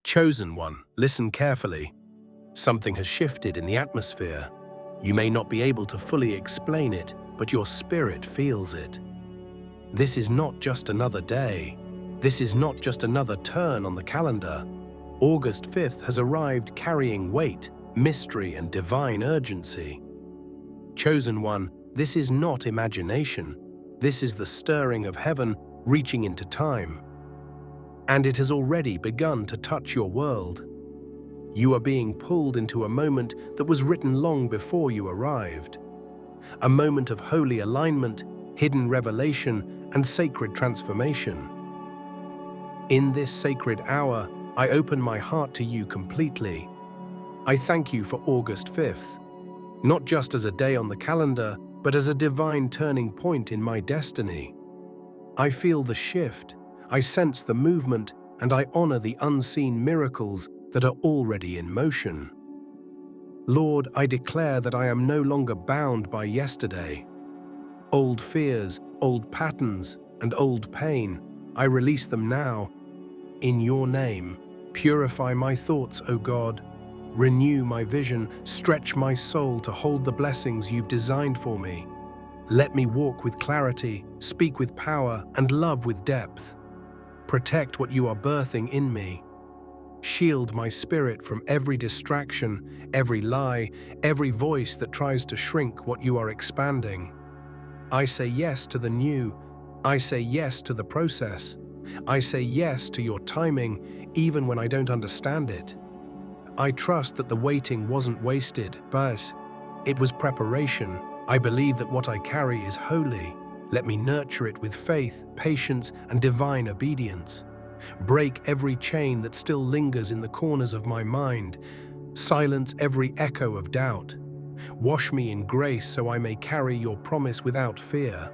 Chosen one, listen carefully. Something has shifted in the atmosphere. You may not be able to fully explain it, but your spirit feels it. This is not just another day. This is not just another turn on the calendar. August 5th has arrived carrying weight, mystery, and divine urgency. Chosen one, this is not imagination. This is the stirring of heaven reaching into time. And it has already begun to touch your world. You are being pulled into a moment that was written long before you arrived. A moment of holy alignment, hidden revelation, and sacred transformation. In this sacred hour, I open my heart to you completely. I thank you for August 5th, not just as a day on the calendar, but as a divine turning point in my destiny. I feel the shift, I sense the movement, and I honor the unseen miracles that are already in motion. Lord, I declare that I am no longer bound by yesterday. Old fears, old patterns, and old pain, I release them now. In your name, purify my thoughts, O God. Renew my vision, stretch my soul to hold the blessings you've designed for me. Let me walk with clarity, speak with power, and love with depth. Protect what you are birthing in me. Shield my spirit from every distraction, every lie, every voice that tries to shrink what you are expanding. I say yes to the new. I say yes to the process. I say yes to your timing, even when I don't understand it. I trust that the waiting wasn't wasted, but it was preparation. I believe that what I carry is holy. Let me nurture it with faith, patience, and divine obedience. Break every chain that still lingers in the corners of my mind. Silence every echo of doubt. Wash me in grace so I may carry your promise without fear.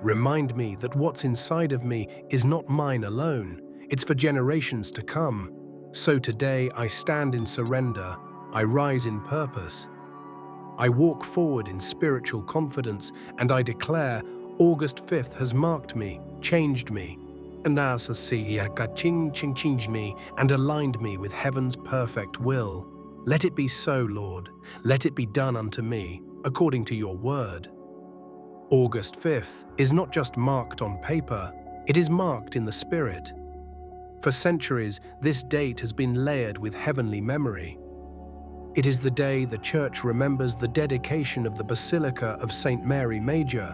Remind me that what's inside of me is not mine alone. It's for generations to come. So today I stand in surrender. I rise in purpose. I walk forward in spiritual confidence, and I declare August 5th has marked me, changed me, and changed me and aligned me with heaven's perfect will. Let it be so, Lord. Let it be done unto me, according to your word. August 5th is not just marked on paper, it is marked in the spirit. For centuries, this date has been layered with heavenly memory. It is the day the Church remembers the dedication of the Basilica of St. Mary Major,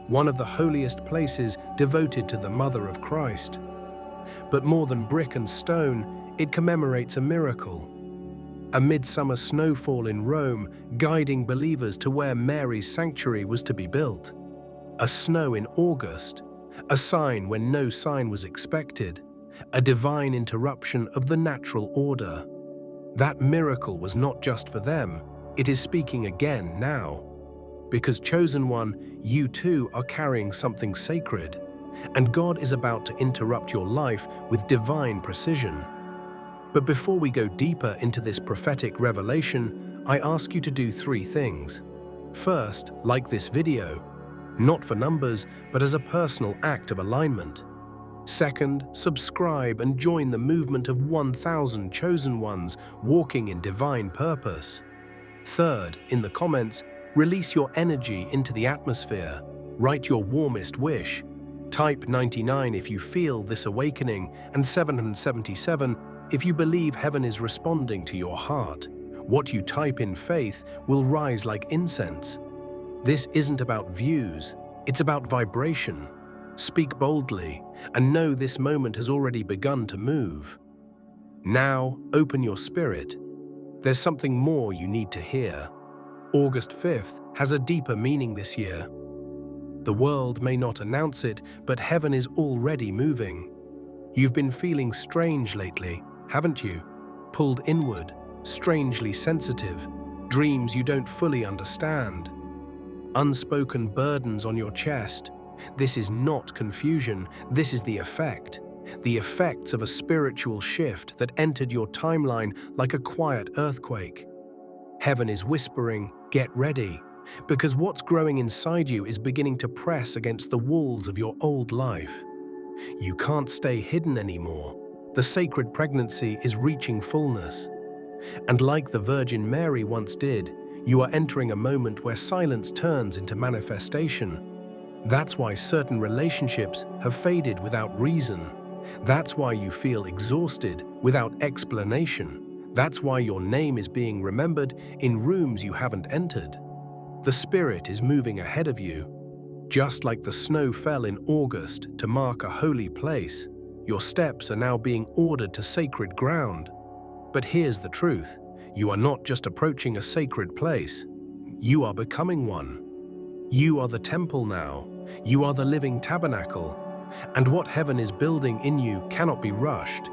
one of the holiest places devoted to the Mother of Christ. But more than brick and stone, it commemorates a miracle. A midsummer snowfall in Rome, guiding believers to where Mary's sanctuary was to be built. A snow in August, a sign when no sign was expected, a divine interruption of the natural order. That miracle was not just for them, it is speaking again now. Because, chosen one, you too are carrying something sacred, and God is about to interrupt your life with divine precision. But before we go deeper into this prophetic revelation, I ask you to do 3 things. First, like this video, not for numbers, but as a personal act of alignment. Second, subscribe and join the movement of 1,000 chosen ones walking in divine purpose. Third, in the comments, release your energy into the atmosphere. Write your warmest wish. Type 99 if you feel this awakening, and 777 if you believe heaven is responding to your heart. What you type in faith will rise like incense. This isn't about views, it's about vibration. Speak boldly, and know this moment has already begun to move. Now, open your spirit. There's something more you need to hear. August 5th has a deeper meaning this year. The world may not announce it, but heaven is already moving. You've been feeling strange lately, haven't you? Pulled inward, strangely sensitive, dreams you don't fully understand. Unspoken burdens on your chest. This is not confusion, this is the effect. The effects of a spiritual shift that entered your timeline like a quiet earthquake. Heaven is whispering, get ready, because what's growing inside you is beginning to press against the walls of your old life. You can't stay hidden anymore. The sacred pregnancy is reaching fullness. And like the Virgin Mary once did, you are entering a moment where silence turns into manifestation. That's why certain relationships have faded without reason. That's why you feel exhausted without explanation. That's why your name is being remembered in rooms you haven't entered. The Spirit is moving ahead of you. Just like the snow fell in August to mark a holy place, your steps are now being ordered to sacred ground. But here's the truth. You are not just approaching a sacred place. You are becoming one. You are the temple now. You are the living tabernacle. And what heaven is building in you cannot be rushed.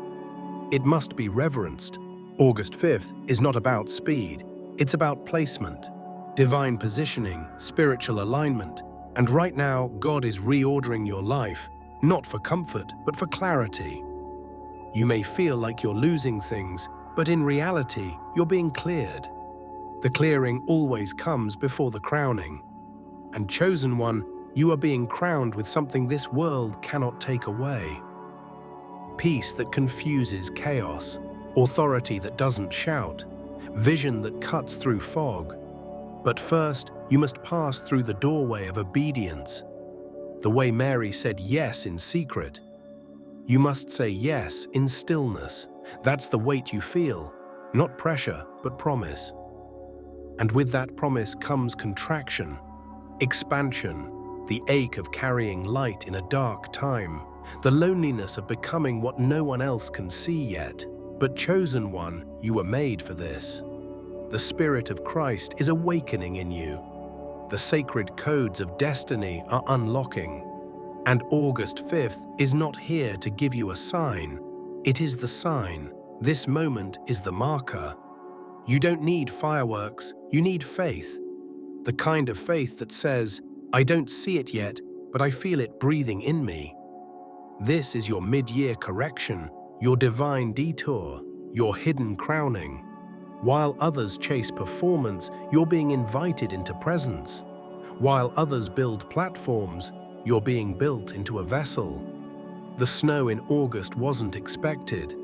It must be reverenced. August 5th is not about speed. It's about placement, divine positioning, spiritual alignment. And right now, God is reordering your life, not for comfort, but for clarity. You may feel like you're losing things, but in reality, you're being cleared. The clearing always comes before the crowning. And chosen one, you are being crowned with something this world cannot take away. Peace that confuses chaos, authority that doesn't shout, vision that cuts through fog. But first, you must pass through the doorway of obedience. The way Mary said yes in secret. You must say yes in stillness. That's the weight you feel, not pressure, but promise. And with that promise comes contraction, expansion, the ache of carrying light in a dark time, the loneliness of becoming what no one else can see yet. But chosen one, you were made for this. The Spirit of Christ is awakening in you. The sacred codes of destiny are unlocking. And August 5th is not here to give you a sign. It is the sign. This moment is the marker. You don't need fireworks, you need faith. The kind of faith that says, I don't see it yet, but I feel it breathing in me. This is your mid-year correction, your divine detour, your hidden crowning. While others chase performance, you're being invited into presence. While others build platforms, you're being built into a vessel. The snow in August wasn't expected,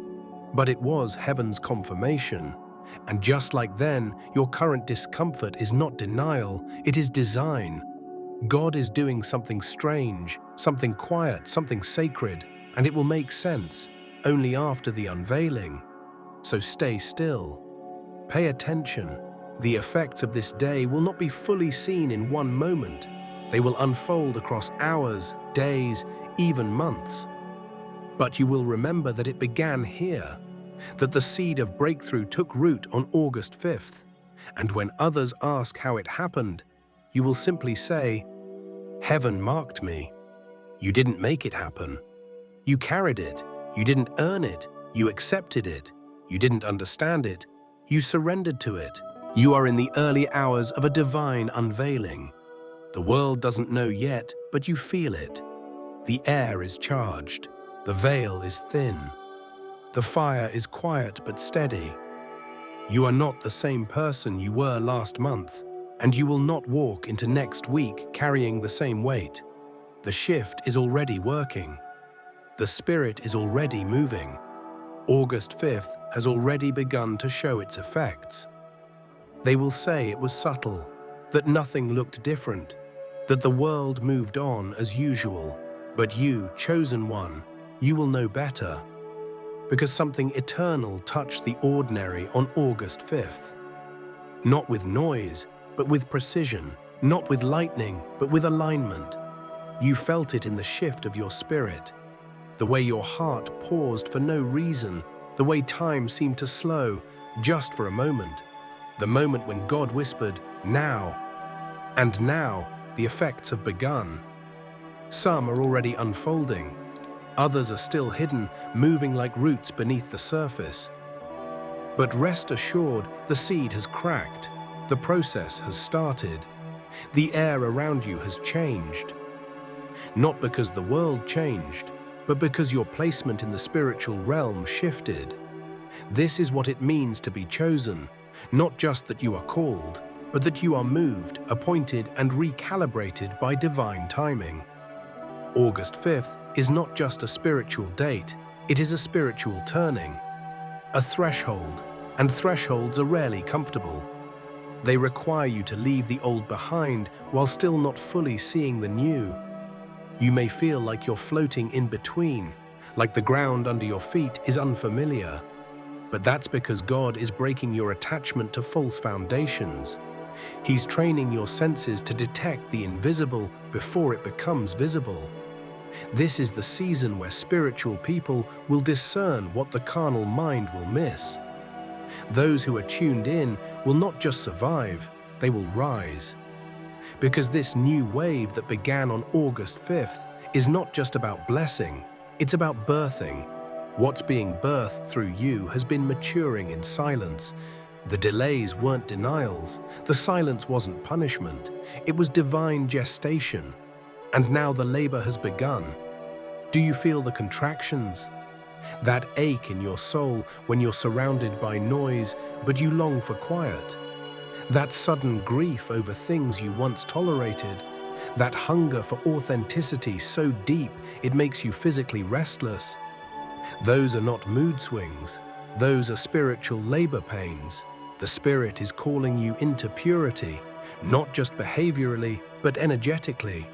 but it was heaven's confirmation. And just like then, your current discomfort is not denial, it is design. God is doing something strange, something quiet, something sacred, and it will make sense only after the unveiling. So stay still. Pay attention. The effects of this day will not be fully seen in one moment. They will unfold across hours, days, even months. But you will remember that it began here, that the seed of breakthrough took root on August 5th. And when others ask how it happened, you will simply say, Heaven marked me. You didn't make it happen. You carried it. You didn't earn it. You accepted it. You didn't understand it. You surrendered to it. You are in the early hours of a divine unveiling. The world doesn't know yet, but you feel it. The air is charged. The veil is thin. The fire is quiet but steady. You are not the same person you were last month, and you will not walk into next week carrying the same weight. The shift is already working. The Spirit is already moving. August 5th has already begun to show its effects. They will say it was subtle, that nothing looked different, that the world moved on as usual. But you, chosen one, you will know better. Because something eternal touched the ordinary on August 5th. Not with noise, but with precision. Not with lightning, but with alignment. You felt it in the shift of your spirit. The way your heart paused for no reason, the way time seemed to slow, just for a moment. The moment when God whispered, now. And now, the effects have begun. Some are already unfolding. Others are still hidden, moving like roots beneath the surface. But rest assured, the seed has cracked. The process has started. The air around you has changed. Not because the world changed, but because your placement in the spiritual realm shifted. This is what it means to be chosen, not just that you are called, but that you are moved, appointed, and recalibrated by divine timing. August 5th is not just a spiritual date, It is a spiritual turning, a threshold, and thresholds are rarely comfortable. They require you to leave the old behind while still not fully seeing the new. You may feel like you're floating in between, like the ground under your feet is unfamiliar. But that's because God is breaking your attachment to false foundations. He's training your senses to detect the invisible before it becomes visible. This is the season where spiritual people will discern what the carnal mind will miss. Those who are tuned in will not just survive, they will rise. Because this new wave that began on August 5th is not just about blessing, it's about birthing. What's being birthed through you has been maturing in silence. The delays weren't denials, the silence wasn't punishment, it was divine gestation. And now the labor has begun. Do you feel the contractions? That ache in your soul when you're surrounded by noise, but you long for quiet? That sudden grief over things you once tolerated? That hunger for authenticity so deep it makes you physically restless? Those are not mood swings. Those are spiritual labor pains. The Spirit is calling you into purity, not just behaviorally, but energetically.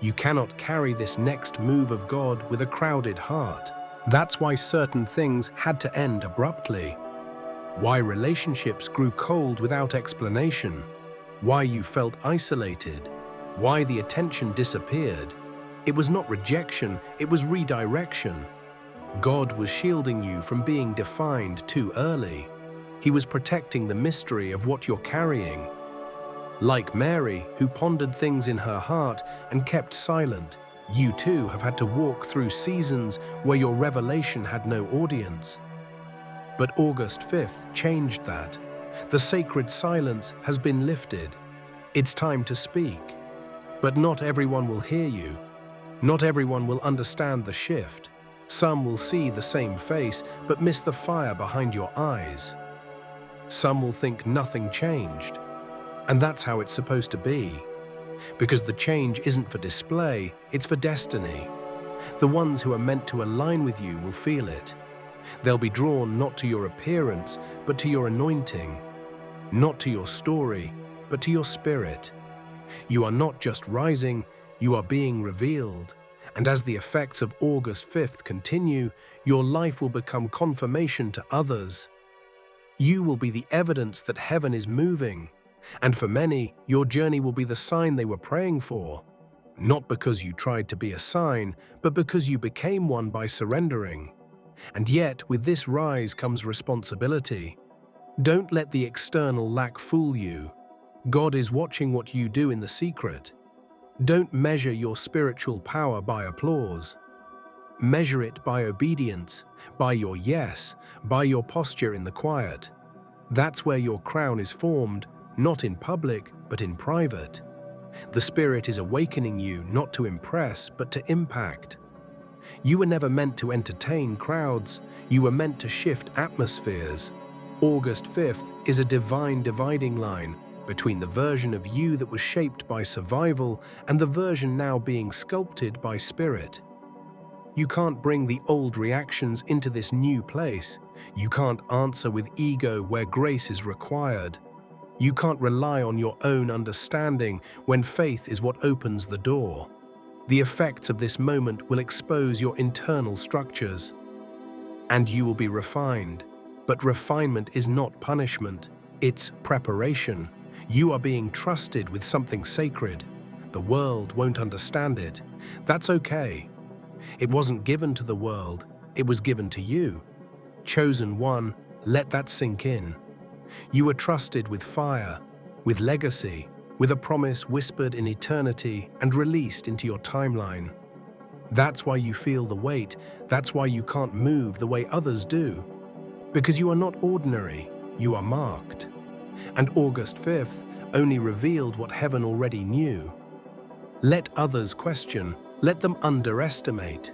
You cannot carry this next move of God with a crowded heart. That's why certain things had to end abruptly. Why relationships grew cold without explanation. Why you felt isolated. Why the attention disappeared. It was not rejection, it was redirection. God was shielding you from being defined too early. He was protecting the mystery of what you're carrying. Like Mary, who pondered things in her heart and kept silent, you too have had to walk through seasons where your revelation had no audience. But August 5th changed that. The sacred silence has been lifted. It's time to speak. But not everyone will hear you. Not everyone will understand the shift. Some will see the same face, but miss the fire behind your eyes. Some will think nothing changed. And that's how it's supposed to be. Because the change isn't for display, it's for destiny. The ones who are meant to align with you will feel it. They'll be drawn not to your appearance, but to your anointing. Not to your story, but to your spirit. You are not just rising, you are being revealed. And as the effects of August 5th continue, your life will become confirmation to others. You will be the evidence that heaven is moving. And for many, your journey will be the sign they were praying for. Not because you tried to be a sign, but because you became one by surrendering. And yet, with this rise comes responsibility. Don't let the external lack fool you. God is watching what you do in the secret. Don't measure your spiritual power by applause. Measure it by obedience, by your yes, by your posture in the quiet. That's where your crown is formed, not in public, but in private. The Spirit is awakening you not to impress, but to impact. You were never meant to entertain crowds, you were meant to shift atmospheres. August 5th is a divine dividing line between the version of you that was shaped by survival and the version now being sculpted by Spirit. You can't bring the old reactions into this new place. You can't answer with ego where grace is required. You can't rely on your own understanding when faith is what opens the door. The effects of this moment will expose your internal structures. And you will be refined. But refinement is not punishment, it's preparation. You are being trusted with something sacred. The world won't understand it. That's okay. It wasn't given to the world, it was given to you. Chosen one, let that sink in. You were trusted with fire, with legacy, with a promise whispered in eternity and released into your timeline. That's why you feel the weight, that's why you can't move the way others do. Because you are not ordinary, you are marked. And August 5th only revealed what heaven already knew. Let others question, let them underestimate.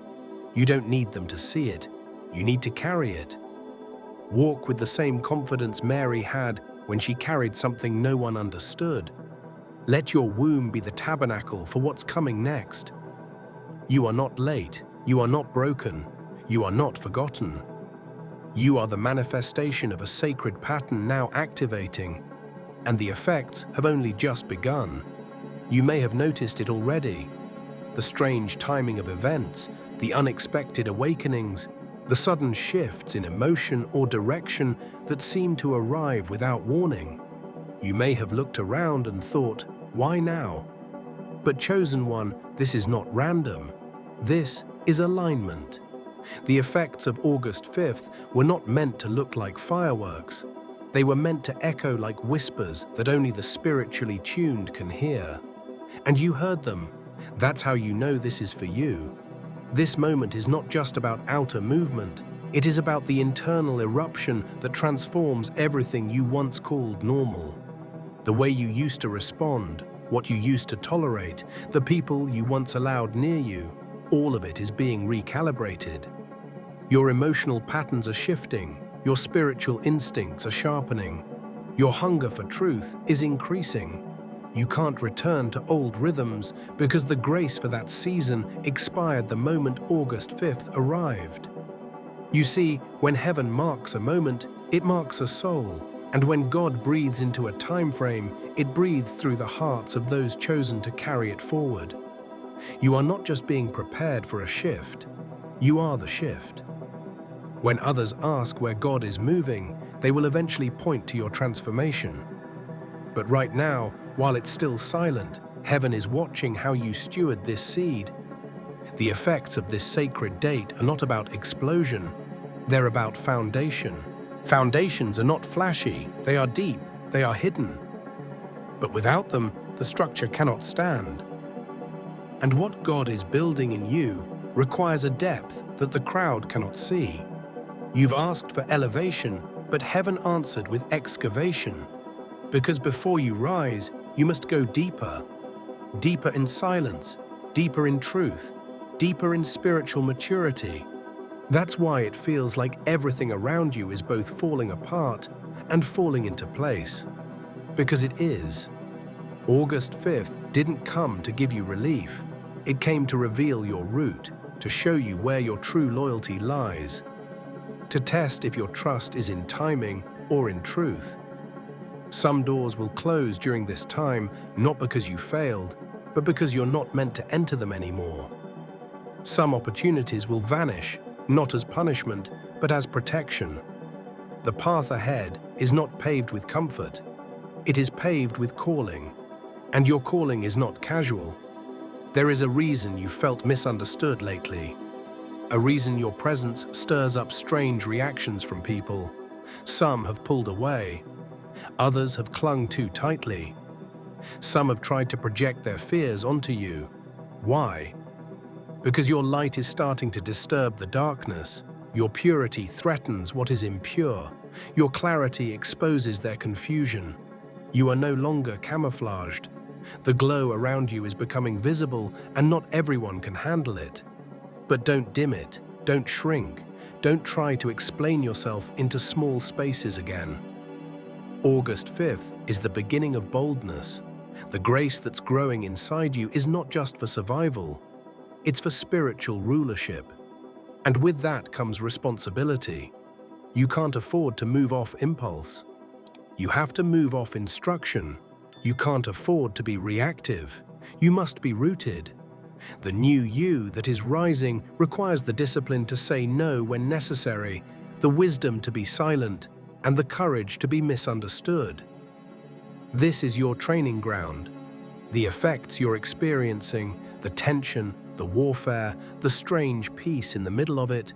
You don't need them to see it, you need to carry it. Walk with the same confidence Mary had when she carried something no one understood. Let your womb be the tabernacle for what's coming next. You are not late, you are not broken, You are not forgotten. You are the manifestation of a sacred pattern now activating, and the effects have only just begun. You may have noticed it already. The strange timing of events, the unexpected awakenings, the sudden shifts in emotion or direction that seem to arrive without warning. You may have looked around and thought, why now? But chosen one, this is not random. This is alignment. The effects of August 5th were not meant to look like fireworks. They were meant to echo like whispers that only the spiritually tuned can hear. And you heard them. That's how you know this is for you. This moment is not just about outer movement. It is about the internal eruption that transforms everything you once called normal. The way you used to respond, what you used to tolerate, the people you once allowed near you, all of it is being recalibrated. Your emotional patterns are shifting, your spiritual instincts are sharpening, your hunger for truth is increasing. You can't return to old rhythms because the grace for that season expired the moment August 5th arrived. You see, when heaven marks a moment, it marks a soul, and when God breathes into a time frame, it breathes through the hearts of those chosen to carry it forward. You are not just being prepared for a shift, you are the shift. When others ask where God is moving, they will eventually point to your transformation. But right now, while it's still silent, heaven is watching how you steward this seed. The effects of this sacred date are not about explosion, they're about foundation. Foundations are not flashy, they are deep, they are hidden. But without them, the structure cannot stand. And what God is building in you requires a depth that the crowd cannot see. You've asked for elevation, but heaven answered with excavation. Because before you rise, you must go deeper. Deeper in silence, deeper in truth, deeper in spiritual maturity. That's why it feels like everything around you is both falling apart and falling into place. Because it is. August 5th didn't come to give you relief. It came to reveal your root, to show you where your true loyalty lies, to test if your trust is in timing or in truth. Some doors will close during this time, not because you failed, but because you're not meant to enter them anymore. Some opportunities will vanish, not as punishment, but as protection. The path ahead is not paved with comfort. It is paved with calling. And your calling is not casual. There is a reason you felt misunderstood lately. A reason your presence stirs up strange reactions from people. Some have pulled away. Others have clung too tightly. Some have tried to project their fears onto you. Why? Because your light is starting to disturb the darkness. Your purity threatens what is impure. Your clarity exposes their confusion. You are no longer camouflaged. The glow around you is becoming visible, and not everyone can handle it. But don't dim it. Don't shrink. Don't try to explain yourself into small spaces again. August 5th is the beginning of boldness. The grace that's growing inside you is not just for survival. It's for spiritual rulership. And with that comes responsibility. You can't afford to move off impulse. You have to move off instruction. You can't afford to be reactive. You must be rooted. The new you that is rising requires the discipline to say no when necessary, the wisdom to be silent, and the courage to be misunderstood. This is your training ground. The effects you're experiencing, the tension, the warfare, the strange peace in the middle of it,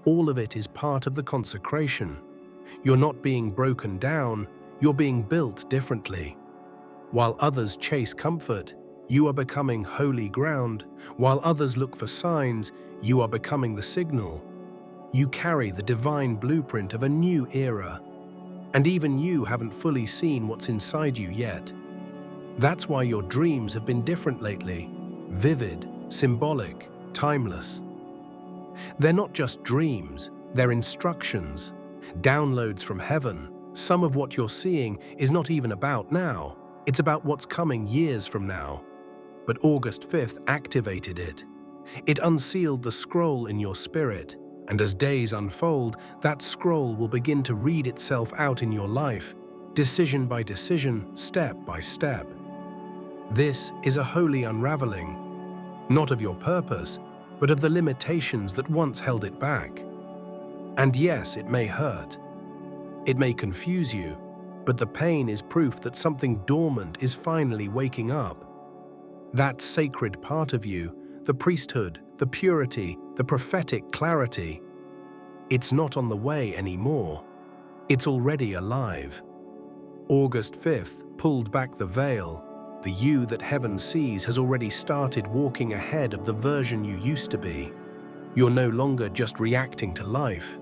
all of it is part of the consecration. You're not being broken down, you're being built differently. While others chase comfort, you are becoming holy ground. While others look for signs, you are becoming the signal. You carry the divine blueprint of a new era, and even you haven't fully seen what's inside you yet. That's why your dreams have been different lately, vivid, symbolic, timeless. They're not just dreams, they're instructions, downloads from heaven. Some of what you're seeing is not even about now, it's about what's coming years from now. But August 5th activated it. It unsealed the scroll in your spirit, and as days unfold, that scroll will begin to read itself out in your life, decision by decision, step by step. This is a holy unraveling, not of your purpose, but of the limitations that once held it back. And yes, it may hurt. It may confuse you, but the pain is proof that something dormant is finally waking up. That sacred part of you, the priesthood, the purity, the prophetic clarity, it's not on the way anymore. It's already alive. August 5th pulled back the veil. The you that heaven sees has already started walking ahead of the version you used to be. You're no longer just reacting to life.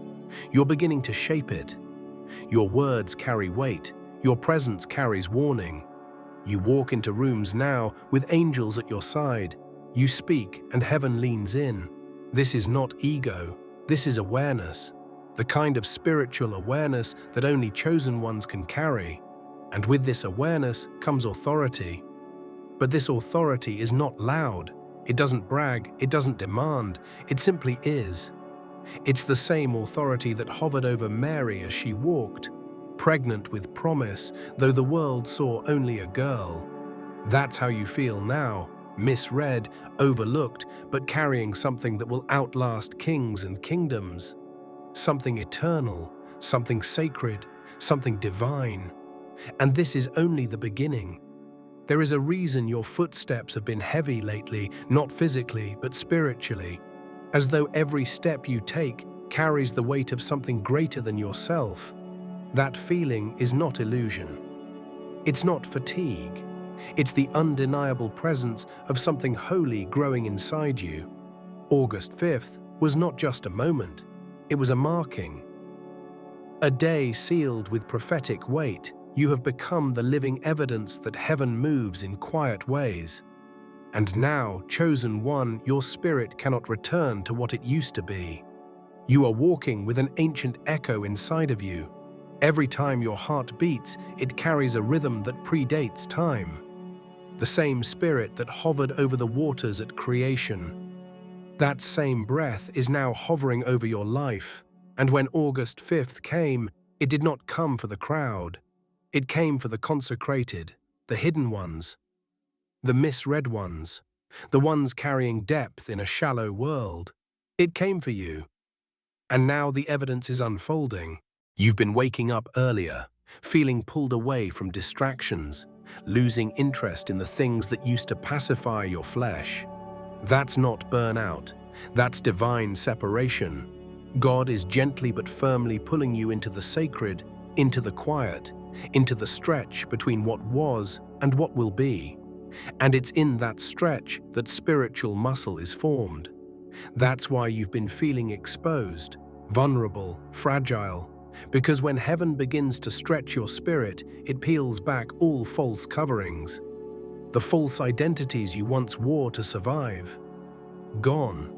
You're beginning to shape it. Your words carry weight. Your presence carries warning. You walk into rooms now with angels at your side. You speak and heaven leans in. This is not ego. This is awareness. The kind of spiritual awareness that only chosen ones can carry. And with this awareness comes authority. But this authority is not loud. It doesn't brag. It doesn't demand. It simply is. It's the same authority that hovered over Mary as she walked, pregnant with promise, though the world saw only a girl. That's how you feel now, misread, overlooked, but carrying something that will outlast kings and kingdoms. Something eternal, something sacred, something divine. And this is only the beginning. There is a reason your footsteps have been heavy lately, not physically, but spiritually, as though every step you take carries the weight of something greater than yourself. That feeling is not illusion. It's not fatigue. It's the undeniable presence of something holy growing inside you. August 5th was not just a moment. It was a marking. A day sealed with prophetic weight. You have become the living evidence that heaven moves in quiet ways. And now, chosen one, your spirit cannot return to what it used to be. You are walking with an ancient echo inside of you. Every time your heart beats, it carries a rhythm that predates time. The same spirit that hovered over the waters at creation. That same breath is now hovering over your life. And when August 5th came, it did not come for the crowd. It came for the consecrated, the hidden ones, the misread ones, the ones carrying depth in a shallow world. It came for you. And now the evidence is unfolding. You've been waking up earlier, feeling pulled away from distractions, losing interest in the things that used to pacify your flesh. That's not burnout. That's divine separation. God is gently but firmly pulling you into the sacred, into the quiet, into the stretch between what was and what will be. And it's in that stretch that spiritual muscle is formed. That's why you've been feeling exposed, vulnerable, fragile, because when heaven begins to stretch your spirit, it peels back all false coverings. The false identities you once wore to survive. Gone.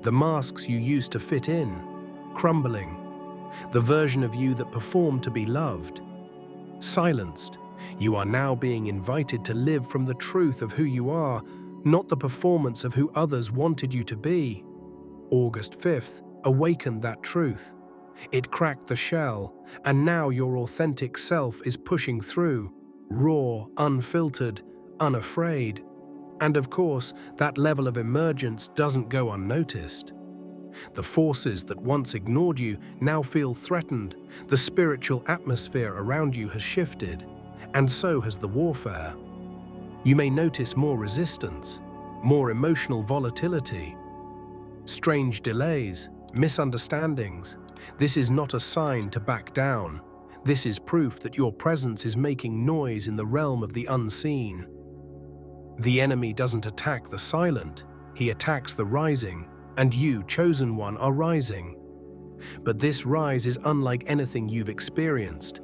The masks you used to fit in. Crumbling. The version of you that performed to be loved. Silenced. You are now being invited to live from the truth of who you are, not the performance of who others wanted you to be. August 5th awakened that truth. It cracked the shell, and now your authentic self is pushing through, raw, unfiltered, unafraid. And of course, that level of emergence doesn't go unnoticed. The forces that once ignored you now feel threatened. The spiritual atmosphere around you has shifted, and so has the warfare. You may notice more resistance, more emotional volatility, strange delays, misunderstandings. This is not a sign to back down. This is proof that your presence is making noise in the realm of the unseen. The enemy doesn't attack the silent, he attacks the rising, and you, chosen one, are rising. But this rise is unlike anything you've experienced.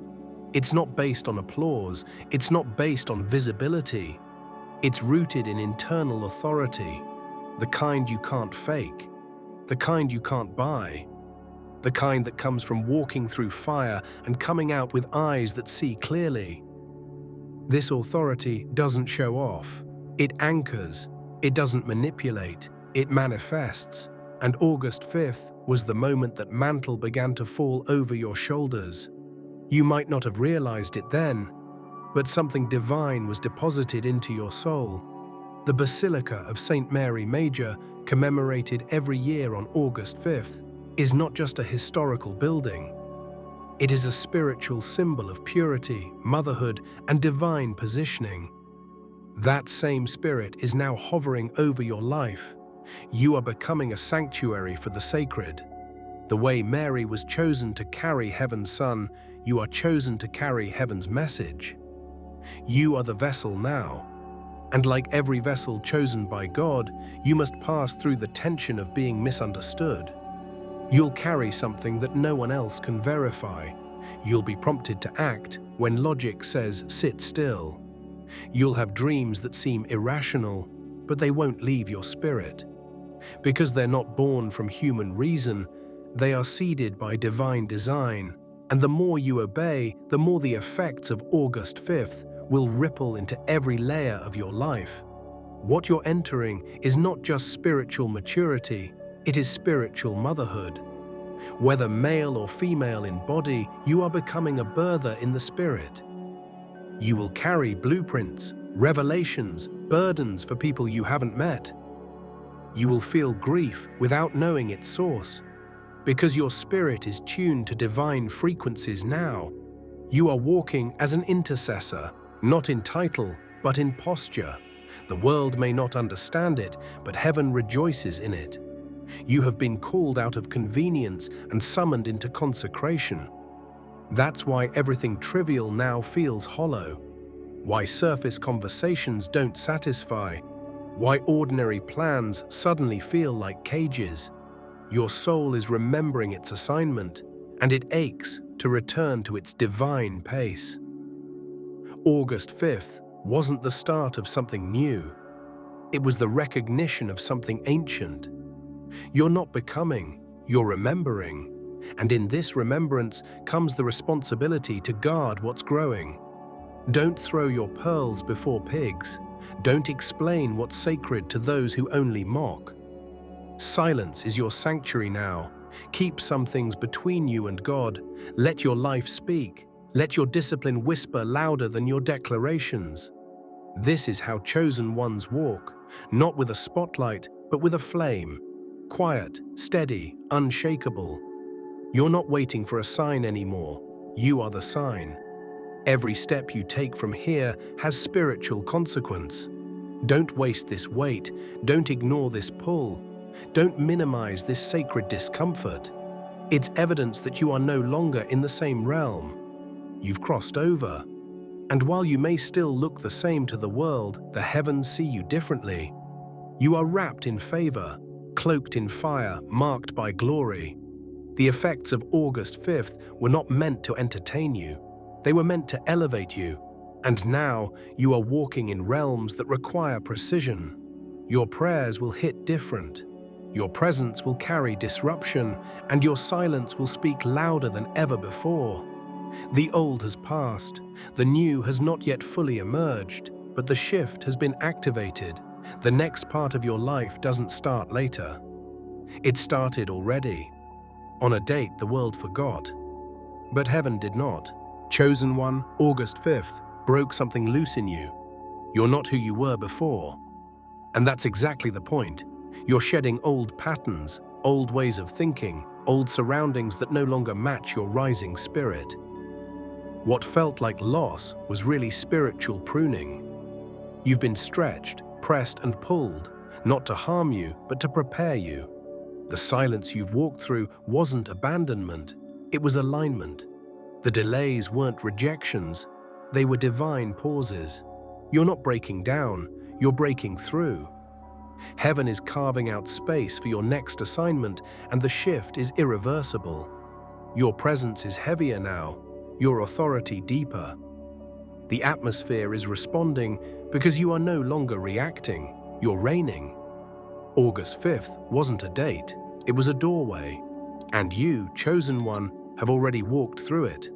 It's not based on applause, it's not based on visibility. It's rooted in internal authority, the kind you can't fake, the kind you can't buy, the kind that comes from walking through fire and coming out with eyes that see clearly. This authority doesn't show off. It anchors. It doesn't manipulate. It manifests, and August 5th was the moment that mantle began to fall over your shoulders. You might not have realized it then, but something divine was deposited into your soul. The Basilica of St. Mary Major, commemorated every year on August 5th, is not just a historical building. It is a spiritual symbol of purity, motherhood, and divine positioning. That same spirit is now hovering over your life. You are becoming a sanctuary for the sacred. The way Mary was chosen to carry Heaven's Son, you are chosen to carry Heaven's message. You are the vessel now. And like every vessel chosen by God, you must pass through the tension of being misunderstood. You'll carry something that no one else can verify. You'll be prompted to act when logic says sit still. You'll have dreams that seem irrational, but they won't leave your spirit. Because they're not born from human reason, they are seeded by divine design. And the more you obey, the more the effects of August 5th will ripple into every layer of your life. What you're entering is not just spiritual maturity, it is spiritual motherhood. Whether male or female in body, you are becoming a birther in the spirit. You will carry blueprints, revelations, burdens for people you haven't met. You will feel grief without knowing its source. Because your spirit is tuned to divine frequencies now, you are walking as an intercessor, not in title, but in posture. The world may not understand it, but heaven rejoices in it. You have been called out of convenience and summoned into consecration. That's why everything trivial now feels hollow. Why surface conversations don't satisfy. Why ordinary plans suddenly feel like cages. Your soul is remembering its assignment, and it aches to return to its divine pace. August 5th wasn't the start of something new. It was the recognition of something ancient. You're not becoming, you're remembering. And in this remembrance comes the responsibility to guard what's growing. Don't throw your pearls before pigs. Don't explain what's sacred to those who only mock. Silence is your sanctuary now. Keep some things between you and God. Let your life speak. Let your discipline whisper louder than your declarations. This is how chosen ones walk, not with a spotlight, but with a flame. Quiet, steady, unshakable. You're not waiting for a sign anymore. You are the sign. Every step you take from here has spiritual consequence. Don't waste this weight. Don't ignore this pull. Don't minimize this sacred discomfort. It's evidence that you are no longer in the same realm. You've crossed over. And while you may still look the same to the world, the heavens see you differently. You are wrapped in favor, cloaked in fire, marked by glory. The effects of August 5th were not meant to entertain you. They were meant to elevate you. And now you are walking in realms that require precision. Your prayers will hit different. Your presence will carry disruption, and your silence will speak louder than ever before. The old has passed. The new has not yet fully emerged, but the shift has been activated. The next part of your life doesn't start later. It started already, on a date the world forgot. But heaven did not. Chosen one, August 5th, broke something loose in you. You're not who you were before. And that's exactly the point. You're shedding old patterns, old ways of thinking, old surroundings that no longer match your rising spirit. What felt like loss was really spiritual pruning. You've been stretched, pressed and pulled, not to harm you, but to prepare you. The silence you've walked through wasn't abandonment, it was alignment. The delays weren't rejections, they were divine pauses. You're not breaking down, you're breaking through. Heaven is carving out space for your next assignment, and the shift is irreversible. Your presence is heavier now, your authority deeper. The atmosphere is responding because you are no longer reacting, you're reigning. August 5th wasn't a date, it was a doorway. And you, chosen one, have already walked through it.